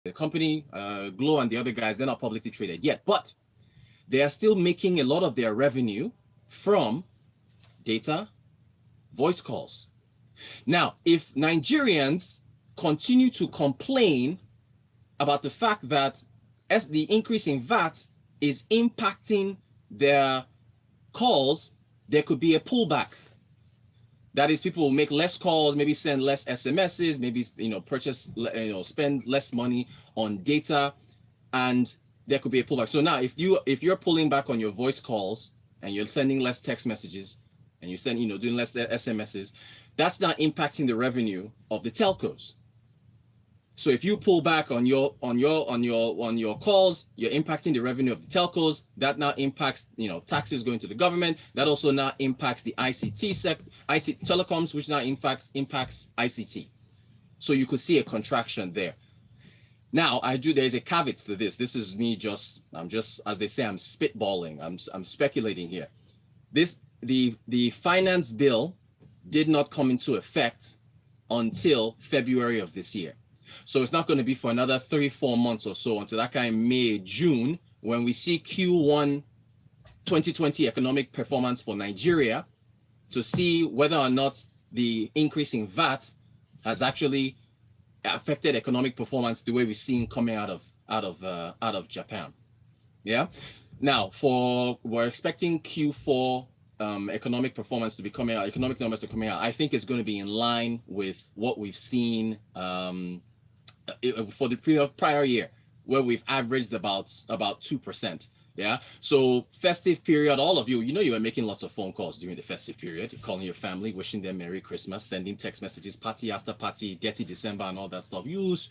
The company, Glow and the other guys, they're not publicly traded yet, but they are still making a lot of their revenue from data, voice calls. Now, if Nigerians continue to complain about the fact that as the increase in VAT is impacting their calls, there could be a pullback. That is, people will make less calls, maybe send less SMSs, maybe purchase, spend less money on data, and there could be a pullback. So now, if you're pulling back on your voice calls and you're sending less text messages and you're doing less SMSs, that's not impacting the revenue of the telcos. So if you pull back on your calls, you're impacting the revenue of the telcos. That now impacts taxes going to the government. That also now impacts the ICT telecoms, which now impacts ICT. So you could see a contraction there. Now there's a caveat to this. This is me I'm just as they say, I'm spitballing. I'm speculating here. The finance bill did not come into effect until February of this year. So it's not going to be for another 3-4 months or so until that kind of May, June, when we see Q1 2020 economic performance for Nigeria to see whether or not the increase in VAT has actually affected economic performance the way we're seeing coming out of Japan. Yeah. Now, we're expecting Q4 economic performance to be coming out, economic numbers to coming out. I think it's going to be in line with what we've seen for the prior year, where we've averaged about 2%. Yeah. So festive period, all of you were making lots of phone calls during the festive period. You're calling your family, wishing them Merry Christmas, sending text messages, party after party, dirty December, and all that stuff. Nobody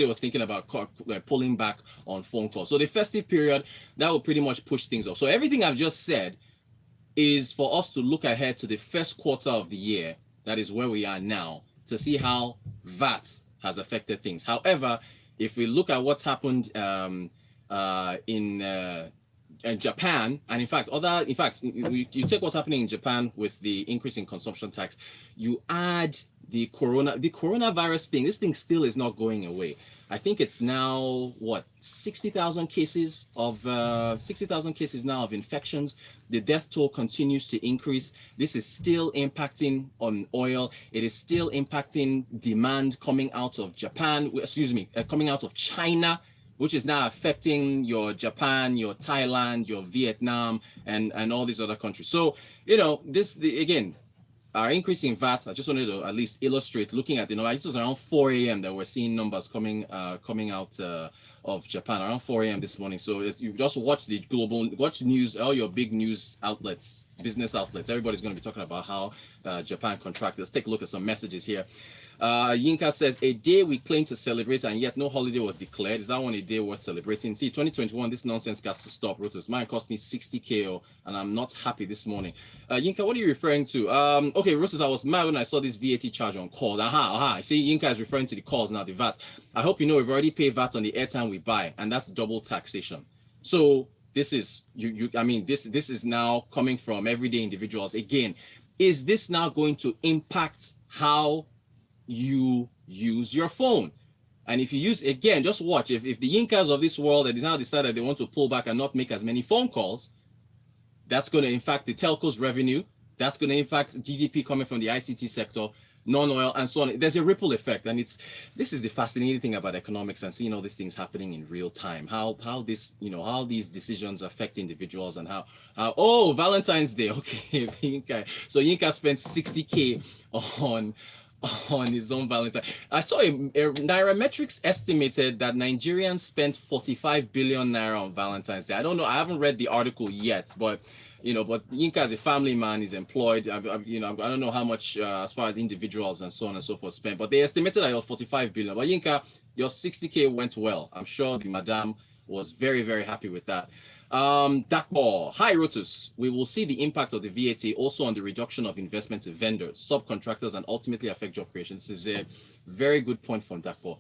was thinking about pulling back on phone calls. So the festive period, that will pretty much push things up. So everything I've just said is for us to look ahead to the first quarter of the year. That is where we are now, to see how VAT has affected things. However, if we look at what's happened in Japan, and in fact, you take what's happening in Japan with the increase in consumption tax, you add the coronavirus thing. This thing still is not going away. I think it's now 60,000 cases now of infections. The death toll continues to increase. This is still impacting on oil. It is still impacting demand coming out of coming out of China, which is now affecting your Japan, your Thailand, your Vietnam, and all these other countries. So, again, our increase in VAT, I just wanted to at least illustrate, looking at this was around 4 a.m. that we're seeing numbers coming out of Japan, around 4 a.m. this morning. So you just watch watch news, all your big news outlets, business outlets, everybody's going to be talking about how Japan contracted. Let's take a look at some messages here. Yinka says, a day we claim to celebrate and yet no holiday was declared. Is that one a day worth celebrating? See, 2021, this nonsense got to stop. Rotos, mine cost me 60K and I'm not happy this morning. Yinka, what are you referring to? Okay, Rotos, I was mad when I saw this VAT charge on calls. See, Yinka is referring to the calls, now the VAT. I hope you know we've already paid VAT on the airtime we buy, and that's double taxation. So this is this is now coming from everyday individuals. Again, is this now going to impact how you use your phone? And if you use, again, just watch, if the Yinkas of this world that now decide that they want to pull back and not make as many phone calls, that's going to impact the telcos revenue, that's going to impact GDP coming from the ICT sector, non-oil, and so on. There's a ripple effect, and this is the fascinating thing about economics and seeing all these things happening in real time. How these decisions affect individuals, and how Valentine's Day, okay, Yinka. So Yinka spent 60K on his own Valentine. I saw a Nairametrics estimated that Nigerians spent 45 billion naira on Valentine's Day. I don't know. I haven't read the article yet, but Yinka as a family man is employed. I don't know how much as far as individuals and so on and so forth spent, but they estimated that it was 45 billion. But Yinka, your 60K went well. I'm sure the madam was very, very happy with that. Dakbo, hi Rotus. We will see the impact of the VAT also on the reduction of investment to vendors, subcontractors, and ultimately affect job creation. This is a very good point from Dakbo.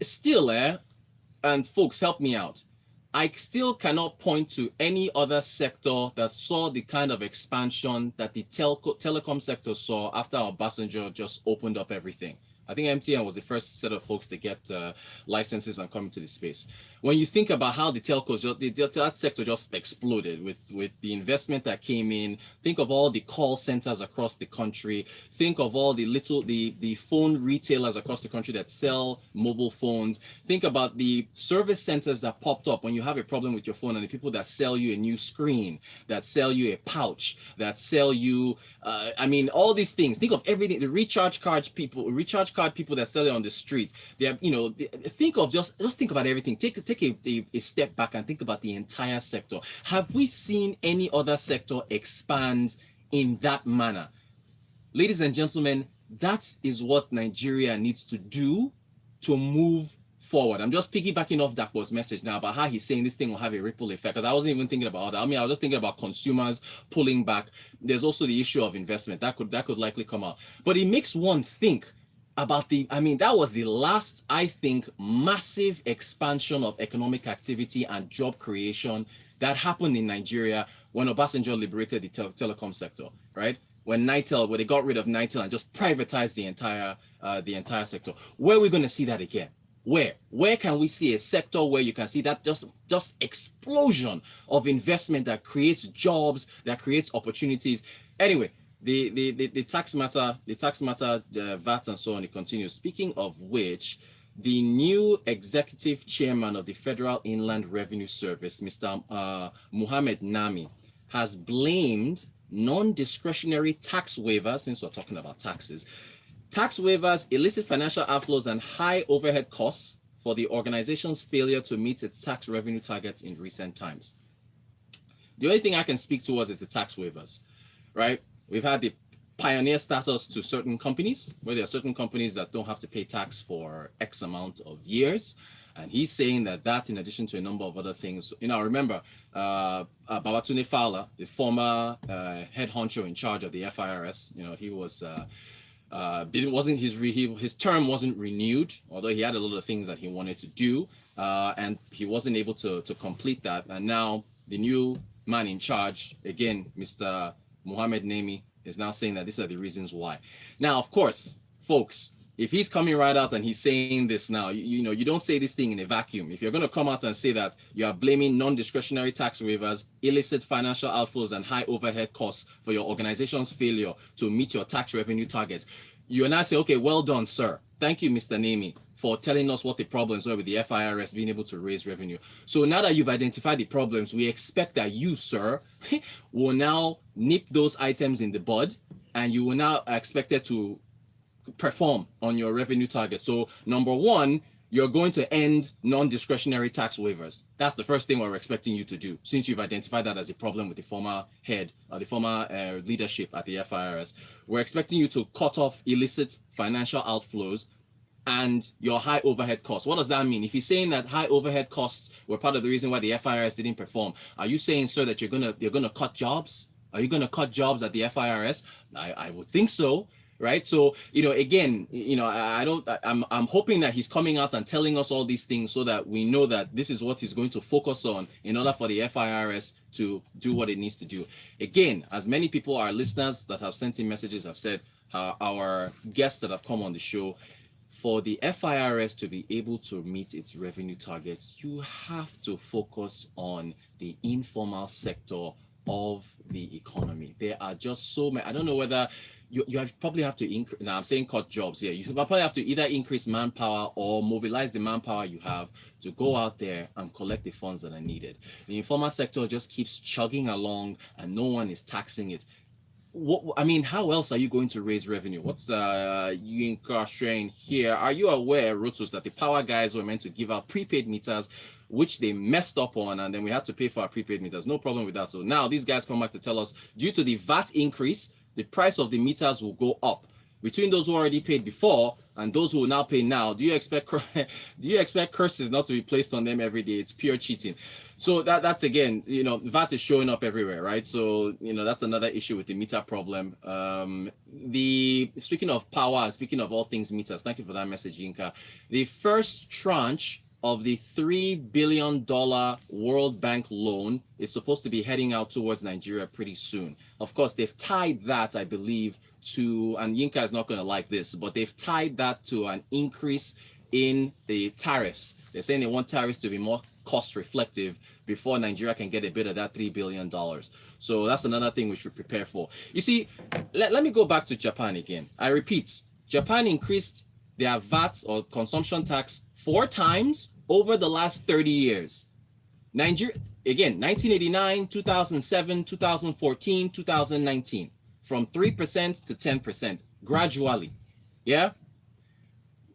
Still, and folks, help me out. I still cannot point to any other sector that saw the kind of expansion that the telecom sector saw after Obasanjo just opened up everything. I think MTN was the first set of folks to get licenses and come into the space. When you think about how the telcos, that sector just exploded with the investment that came in. Think of all the call centers across the country. Think of all the phone retailers across the country that sell mobile phones. Think about the service centers that popped up when you have a problem with your phone, and the people that sell you a new screen, that sell you a pouch, that sell you, all these things. Think of everything. The recharge card people that sell it on the street. They have, think of just think about everything. Take a step back and think about the entire sector. Have we seen any other sector expand in that manner? Ladies and gentlemen, that is what Nigeria needs to do to move forward. I'm just piggybacking off Dakpo's message now about how he's saying this thing will have a ripple effect, because I wasn't even thinking about that. I was just thinking about consumers pulling back. There's also the issue of investment that could likely come out. But it makes one think about that was the last, I think, massive expansion of economic activity and job creation that happened in Nigeria when Obasanjo liberated the telecom sector, right? When they got rid of Nitel and just privatized the entire sector. Where are we going to see that again? Where can we see a sector where you can see that just explosion of investment that creates jobs, that creates opportunities? Anyway, the tax matter, VAT and so on, it continues. Speaking of which, the new executive chairman of the Federal Inland Revenue Service, Mr. Muhammad Nami, has blamed non-discretionary tax waivers, since we're talking about taxes, illicit financial outflows, and high overhead costs for the organization's failure to meet its tax revenue targets in recent times. The only thing I can speak towards is the tax waivers, right? We've had the pioneer status to certain companies, where there are certain companies that don't have to pay tax for X amount of years. And he's saying that in addition to a number of other things, remember, Babatunde Fowler, the former head honcho in charge of the FIRS, he was, his term wasn't renewed, although he had a lot of things that he wanted to do, and he wasn't able to complete that. And now the new man in charge, again, Mr. Mohammed Nami, is now saying that these are the reasons why. Now, of course, folks, if he's coming right out and he's saying this now, you don't say this thing in a vacuum. If you're going to come out and say that you are blaming non-discretionary tax waivers, illicit financial outflows, and high overhead costs for your organization's failure to meet your tax revenue targets, you and I say, okay, well done, sir. Thank you, Mr. Nami, for telling us what the problems were with the FIRS being able to raise revenue. So now that you've identified the problems, we expect that you, sir, will now nip those items in the bud, and you will now expected to perform on your revenue target. So number one, you're going to end non-discretionary tax waivers. That's the first thing we're expecting you to do, since you've identified that as a problem with the former head, the former leadership at the FIRS. We're expecting you to cut off illicit financial outflows and your high overhead costs. What does that mean? If he's saying that high overhead costs were part of the reason why the FIRS didn't perform, are you saying, sir, that you're gonna cut jobs? Are you gonna cut jobs at the FIRS? I would think so. Right. So, again, I'm hoping that he's coming out and telling us all these things so that we know that this is what he's going to focus on in order for the FIRS to do what it needs to do. Again, as many people, our listeners that have sent in messages have said, our guests that have come on the show, for the FIRS to be able to meet its revenue targets, you have to focus on the informal sector of the economy. There are just so many. I don't know whether you probably have to increase. Now I'm saying cut jobs here. You probably have to either increase manpower or mobilize the manpower you have to go out there and collect the funds that are needed. The informal sector just keeps chugging along and no one is taxing it. How else are you going to raise revenue? What's Yinka sharing here? Are you aware, Rotus, that the power guys were meant to give out prepaid meters, which they messed up on, and then we had to pay for our prepaid meters? No problem with that. So now these guys come back to tell us, due to the VAT increase, the price of the meters will go up. Between those who already paid before and those who will now pay now, do you expect curses not to be placed on them every day? It's pure cheating. So that's again, VAT is showing up everywhere, right? So that's another issue with the meter problem. Speaking of power, speaking of all things meters, thank you for that message, Yinka. The first tranche of the $3 billion World Bank loan is supposed to be heading out towards Nigeria pretty soon. Of course, they've tied that, I believe, to, and Yinka is not going to like this, but they've tied that to an increase in the tariffs. They're saying they want tariffs to be more cost reflective before Nigeria can get a bit of that $3 billion. So that's another thing we should prepare for. You see, let me go back to Japan again. I repeat, Japan increased their VAT or consumption tax 4 times over the last 30 years. Nigeria, again, 1989, 2007, 2014, 2019, from 3% to 10%, gradually. Yeah?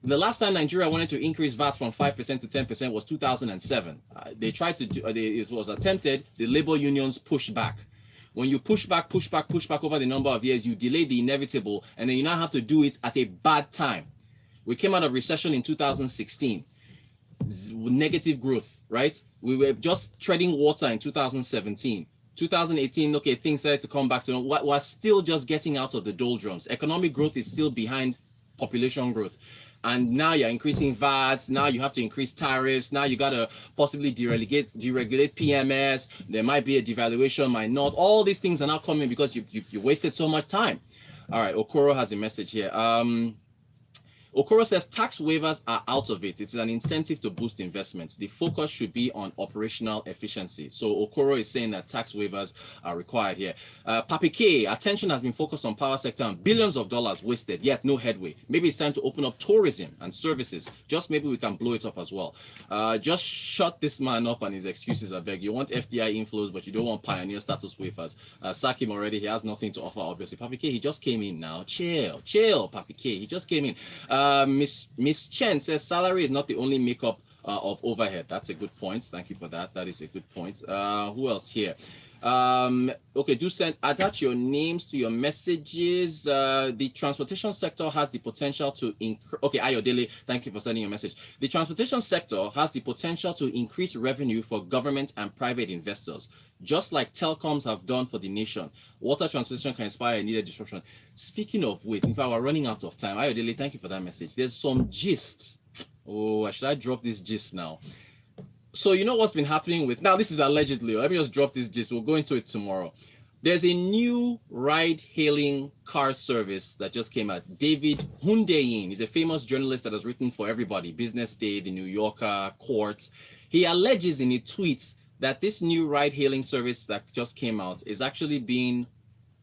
The last time Nigeria wanted to increase VAT from 5% to 10% was 2007. They tried to do, it was attempted, the labor unions pushed back. When you push back over the number of years, you delay the inevitable, and then you now have to do it at a bad time. We came out of recession in 2016. Negative growth, right? We were just treading water in 2017. 2018, okay, things started to come back to we're still just getting out of the doldrums. Economic growth is still behind population growth. And now you're increasing VAT, now you have to increase tariffs, now you got to possibly deregulate PMS, there might be a devaluation, might not. All these things are now coming because you wasted so much time. All right, Okoro has a message here. Okoro says tax waivers are out of it. It's an incentive to boost investments. The focus should be on operational efficiency. So Okoro is saying that tax waivers are required here. Papi K, attention has been focused on power sector and billions of dollars wasted, yet no headway. Maybe it's time to open up tourism and services. Just maybe we can blow it up as well. Just shut this man up and his excuses, I beg. You want FDI inflows, but you don't want pioneer status waivers. Sack him already. He has nothing to offer, obviously. Papi K, he just came in now. Chill, Papi K. He just came in. Miss Chen says salary is not the only makeup of overhead. That's a good point. Thank you for that. That is a good point. Who else here? Okay, do attach your names to your messages. The transportation sector has the potential to increase. Okay, Ayodele, thank you for sending your message. The transportation sector has the potential to increase revenue for government and private investors, just like telecoms have done for the nation. Water transportation can inspire a needed disruption. Speaking of which, in fact, we're running out of time. Ayodele, thank you for that message. There's some gist. Oh, should I drop this gist now? So you know what's been happening with, now this is allegedly, let me just drop this gist, we'll go into it tomorrow. There's a new ride-hailing car service that just came out. David Hundeyin, he's a famous journalist that has written for everybody, Business Day, The New Yorker, Quartz. He alleges in a tweet that this new ride-hailing service that just came out is actually being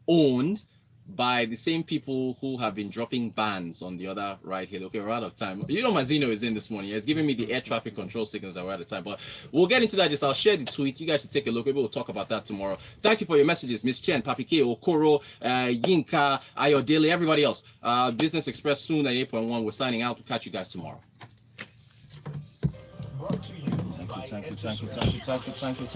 owned by the same people who have been dropping bans on the other ride-hail. Okay, we're out of time. You know, Mazino is in this morning. He's giving me the air traffic control signals that we're out of time. But we'll get into that. Just I'll share the tweet. You guys should take a look. Maybe we'll talk about that tomorrow. Thank you for your messages, Miss Chen, Papi K, Okoro, Yinka, Ayodele, everybody else. Business Express soon at 8.1. We're signing out. We'll catch you guys tomorrow. Thank you.